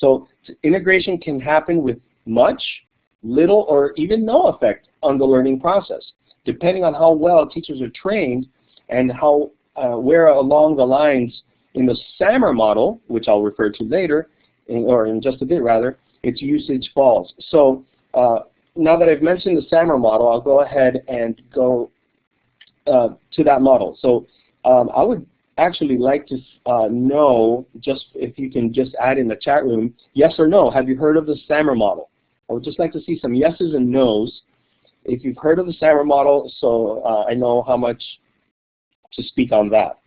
So integration can happen with much, little, or even no effect on the learning process, depending on how well teachers are trained and how where along the lines in the SAMR model, which I'll refer to later, or in just a bit rather, its usage falls. So now that I've mentioned the SAMR model, I'll go ahead and go to that model. So I would actually like to know, just if you can just add in the chat room, yes or no, have you heard of the SAMR model? I would just like to see some yeses and nos if you've heard of the SAMR model, so I know how much to speak on that.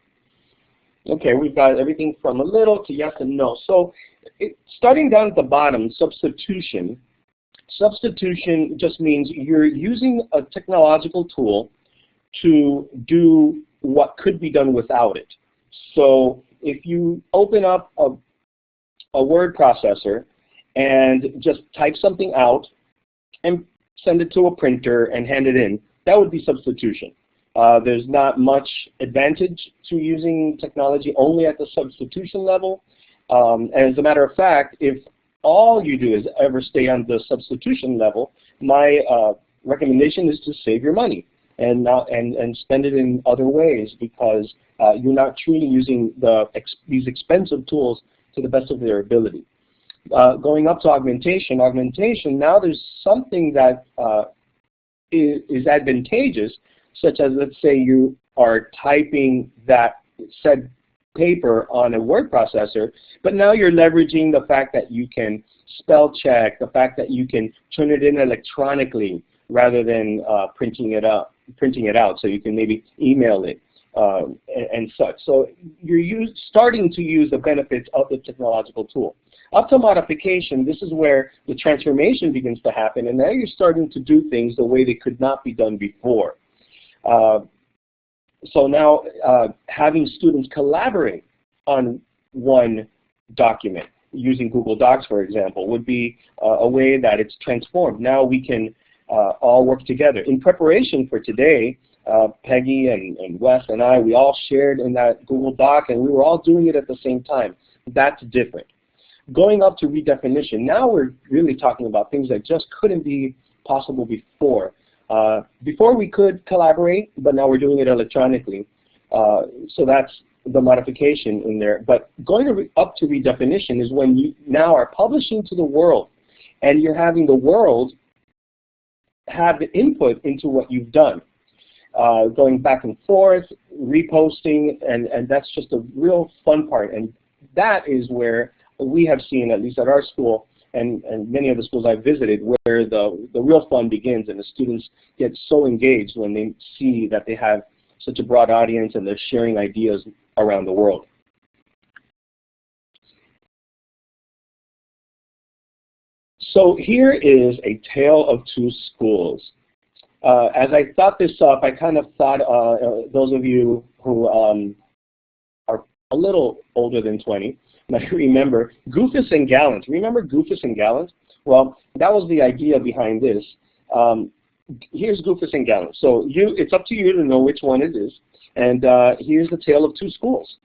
Okay, we've got everything from a little to yes and no. So starting down at the bottom, substitution. Substitution just means you're using a technological tool to do what could be done without it. So if you open up a word processor and just type something out and send it to a printer and hand it in, that would be substitution. There's not much advantage to using technology only at the substitution level. As a matter of fact, if all you do is ever stay on the substitution level, my recommendation is to save your money and spend it in other ways, because you're not truly using these expensive tools to the best of their ability. Going up to augmentation, now there's something that is advantageous, such as, let's say you are typing that said paper on a word processor, but now you're leveraging the fact that you can spell check, the fact that you can turn it in electronically rather than printing it out, so you can maybe email it and such. So you're starting to use the benefits of the technological tool. Up to modification, this is where the transformation begins to happen, and now you're starting to do things the way they could not be done before. So now having students collaborate on one document, using Google Docs, for example, would be a way that it's transformed. Now we can all work together. In preparation for today, Peggy and Wes and I, we all shared in that Google Doc, and we were all doing it at the same time. That's different. Going up to redefinition, now we're really talking about things that just couldn't be possible before. Before we could collaborate, but now we're doing it electronically. So that's the modification in there. But going up to redefinition is when you now are publishing to the world, and you're having the world have the input into what you've done. Going back and forth, reposting, and that's just a real fun part. And that is where we have seen, at least at our school, and many of the schools I've visited, where the real fun begins, and the students get so engaged when they see that they have such a broad audience and they're sharing ideas around the world. So here is a tale of two schools. As I thought this up, I kind of thought, those of you who are a little older than 20 might remember Goofus and Gallant. Remember Goofus and Gallant? Well, that was the idea behind this. Here's Goofus and Gallant. So it's up to you to know which one it is. And here's the tale of two schools.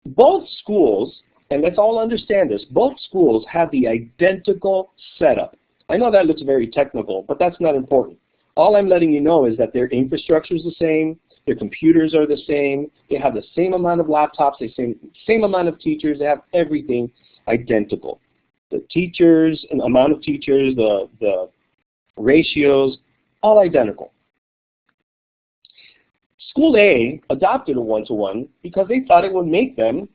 Both schools, and let's all understand this, both schools have the identical setup. I know that looks very technical, but that's not important. All I'm letting you know is that their infrastructure is the same, their computers are the same, they have the same amount of laptops, the same amount of teachers, they have everything identical. The teachers, and amount of teachers, the ratios, all identical. School A adopted a one-to-one because they thought it would make them,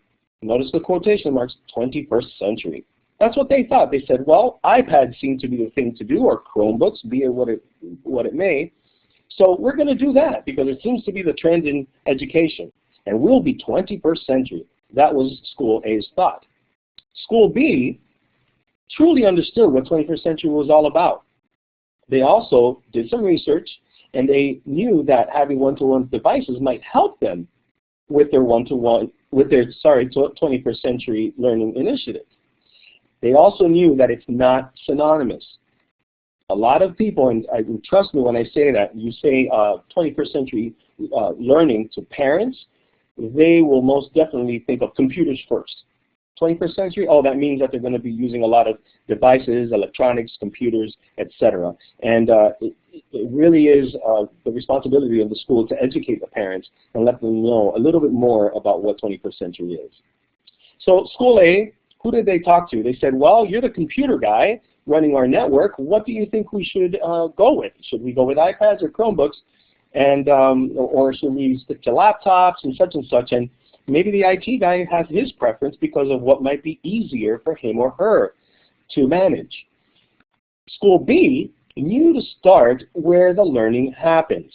notice the quotation marks, 21st century. That's what they thought. They said, well, iPads seem to be the thing to do, or Chromebooks, be it what it may. So we're going to do that because it seems to be the trend in education. And we'll be 21st century. That was School A's thought. School B truly understood what 21st century was all about. They also did some research, and they knew that having one-to-one devices might help them with their 21st century learning initiative. They also knew that it's not synonymous. A lot of people, and trust me when I say that, you say 21st century learning to parents, they will most definitely think of computers first. 21st century, oh, that means that they're going to be using a lot of devices, electronics, computers, etc. And it really is the responsibility of the school to educate the parents and let them know a little bit more about what 21st century is. So school A, who did they talk to? They said, well, you're the computer guy running our network. What do you think we should go with? Should we go with iPads or Chromebooks? And or should we stick to laptops and such? And maybe the IT guy has his preference because of what might be easier for him or her to manage. School B knew to start where the learning happens.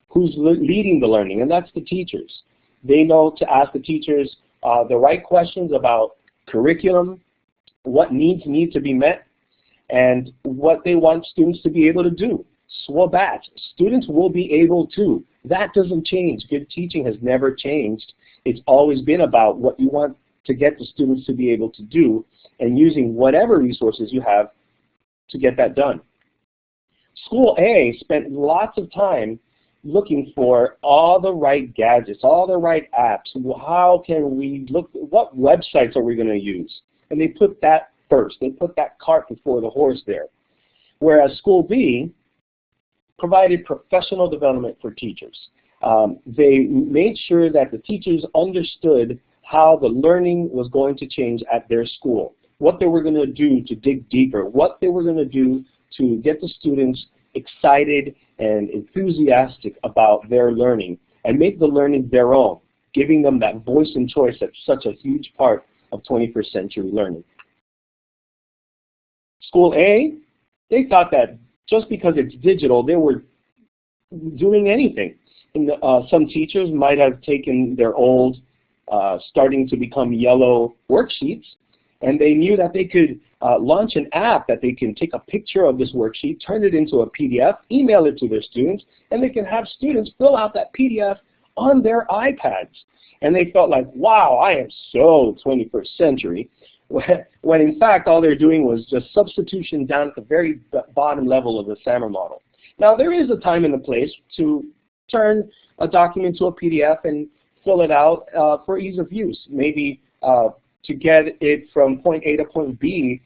Who's leading the learning? And that's the teachers. They know to ask the teachers the right questions about curriculum, what needs need to be met, and what they want students to be able to do. SWABAT, students will be able to. That doesn't change. Good teaching has never changed. It's always been about what you want to get the students to be able to do and using whatever resources you have to get that done. School A spent lots of time looking for all the right gadgets, all the right apps. How can we look, what websites are we going to use? And they put that first. They put that cart before the horse there. Whereas School B provided professional development for teachers. They made sure that the teachers understood how the learning was going to change at their school, what they were going to do to dig deeper, what they were going to do to get the students excited and enthusiastic about their learning and make the learning their own, giving them that voice and choice that's such a huge part of 21st century learning. School A, they thought that just because it's digital, they were doing anything. And, some teachers might have taken their old, starting to become yellow worksheets, and they knew that they could launch an app that they can take a picture of this worksheet, turn it into a PDF, email it to their students, and they can have students fill out that PDF on their iPads. And they felt like, wow, I am so 21st century, when in fact all they're doing was just substitution down at the very bottom level of the SAMR model. Now there is a time and a place to turn a document to a PDF and fill it out for ease of use. Maybe to get it from point A to point B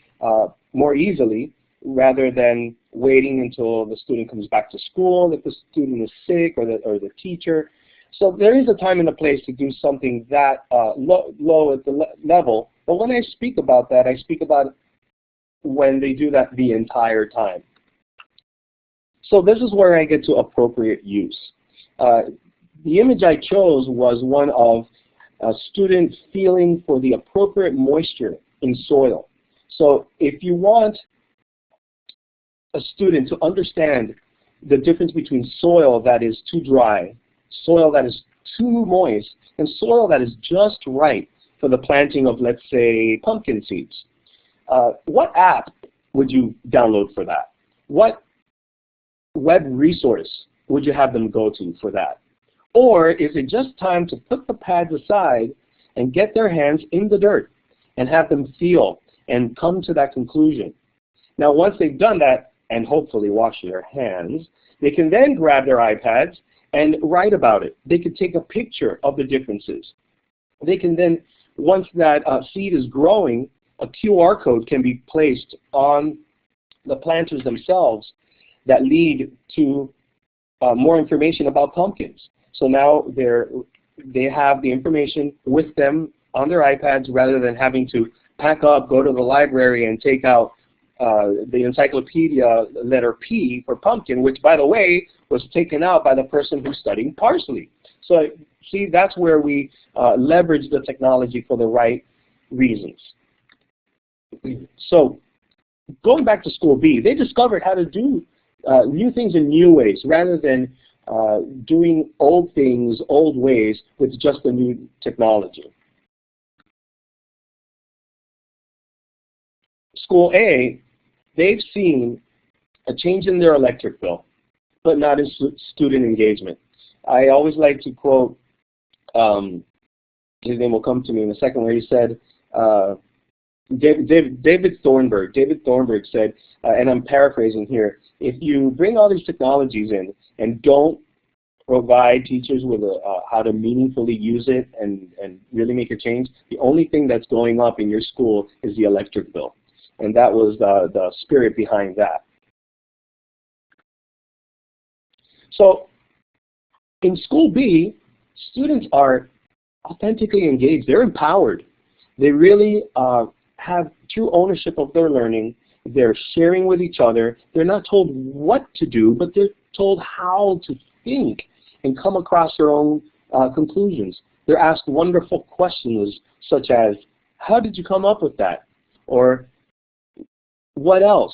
more easily rather than waiting until the student comes back to school, if the student is sick or the teacher. So there is a time and a place to do something that low at the level. But when I speak about that, I speak about when they do that the entire time. So this is where I get to appropriate use. The image I chose was one of a student feeling for the appropriate moisture in soil. So if you want a student to understand the difference between soil that is too dry, soil that is too moist, and soil that is just right for the planting of, let's say, pumpkin seeds, what app would you download for that? What web resource would you have them go to for that? Or is it just time to put the pads aside and get their hands in the dirt and have them feel and come to that conclusion? Now once they've done that and hopefully wash their hands, they can then grab their iPads and write about it. They could take a picture of the differences. They can then, once that seed is growing, a QR code can be placed on the planters themselves that lead to more information about pumpkins. So now they have the information with them on their iPads rather than having to pack up, go to the library, and take out the encyclopedia letter P for pumpkin, which, by the way, was taken out by the person who's studying parsley. So see, that's where we leverage the technology for the right reasons. So going back to School B, they discovered how to do new things in new ways rather than doing old things old ways with just the new technology. School A, they've seen a change in their electric bill, but not in student engagement. I always like to quote, his name will come to me in a second, where he said, David Thornburg said, and I'm paraphrasing here, if you bring all these technologies in and don't provide teachers with how to meaningfully use it and really make a change. The only thing that's going up in your school is the electric bill. And that was the spirit behind that. So in School B, students are authentically engaged. They're empowered. They really have true ownership of their learning. They're sharing with each other. They're not told what to do, but they're told how to think and come across their own conclusions. They're asked wonderful questions such as, how did you come up with that? Or what else?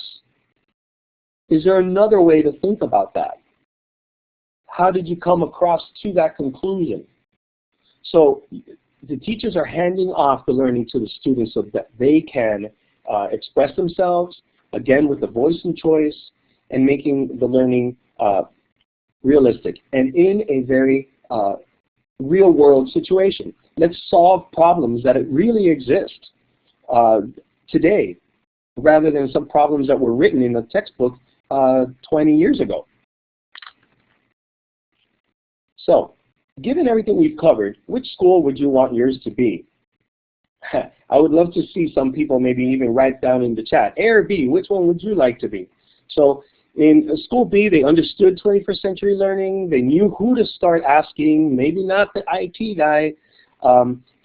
Is there another way to think about that? How did you come across to that conclusion? So the teachers are handing off the learning to the students so that they can express themselves, again with the voice and choice, and making the learning realistic and in a very real-world situation. Let's solve problems that really exist today, rather than some problems that were written in the textbook 20 years ago. So, given everything we've covered, which school would you want yours to be? I would love to see some people maybe even write down in the chat, A or B, which one would you like to be? So in School B, they understood 21st century learning. They knew who to start asking, maybe not the IT guy.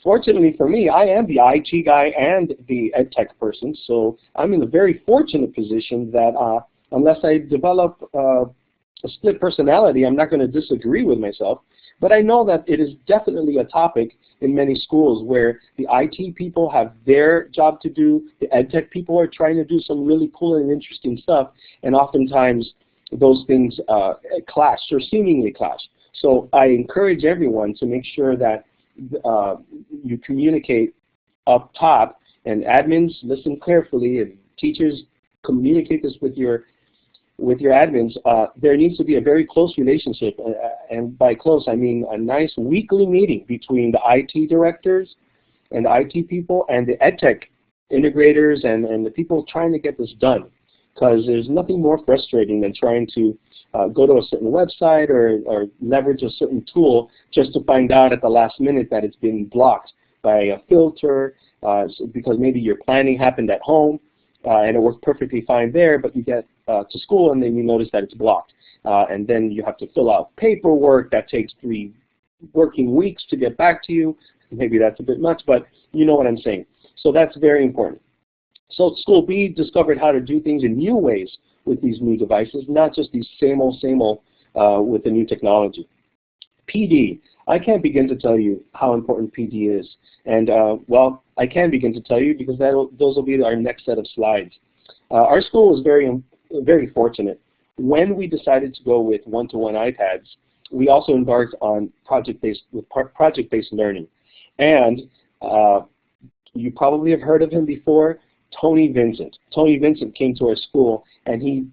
Fortunately for me, I am the IT guy and the ed tech person, so I'm in a very fortunate position that unless I develop a split personality, I'm not going to disagree with myself. But I know that it is definitely a topic in many schools where the IT people have their job to do, the ed tech people are trying to do some really cool and interesting stuff, and oftentimes those things clash or seemingly clash. So I encourage everyone to make sure that you communicate up top, and admins listen carefully, and teachers communicate this with your admins. There needs to be a very close relationship, and by close I mean a nice weekly meeting between the IT directors and the IT people and the EdTech integrators and the people trying to get this done. Because there's nothing more frustrating than trying to go to a certain website or leverage a certain tool just to find out at the last minute that it's been blocked by a filter because maybe your planning happened at home and it worked perfectly fine there, but you get to school and then you notice that it's blocked. And then you have to fill out paperwork that takes 3 working weeks to get back to you. Maybe that's a bit much, but you know what I'm saying. So that's very important. So School B discovered how to do things in new ways with these new devices, not just these same old with the new technology. PD. I can't begin to tell you how important PD is. And, well, I can begin to tell you because those will be our next set of slides. Our school was very fortunate. When we decided to go with one-to-one iPads, we also embarked on project-based learning. And you probably have heard of him before, Tony Vincent. Tony Vincent came to our school, and he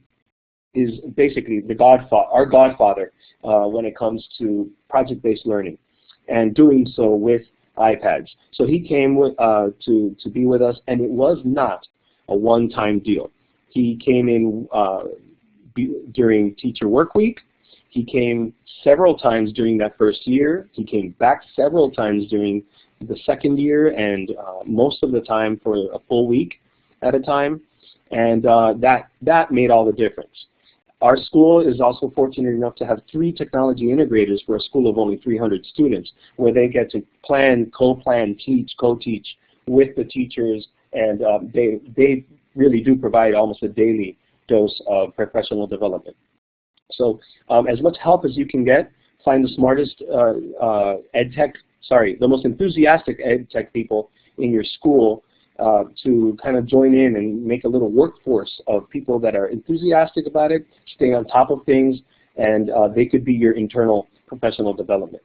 is basically our godfather when it comes to project-based learning, and doing so with iPads. So he came to be with us, and it was not a one-time deal. He came in during teacher work week. He came several times during that first year. He came back several times during the second year, and most of the time for a full week at a time, and that made all the difference. Our school is also fortunate enough to have 3 technology integrators for a school of only 300 students, where they get to plan, co-plan, teach, co-teach with the teachers, and they really do provide almost a daily dose of professional development. So as much help as you can get, find the smartest the most enthusiastic ed tech people in your school to kind of join in and make a little workforce of people that are enthusiastic about it, stay on top of things, and they could be your internal professional development.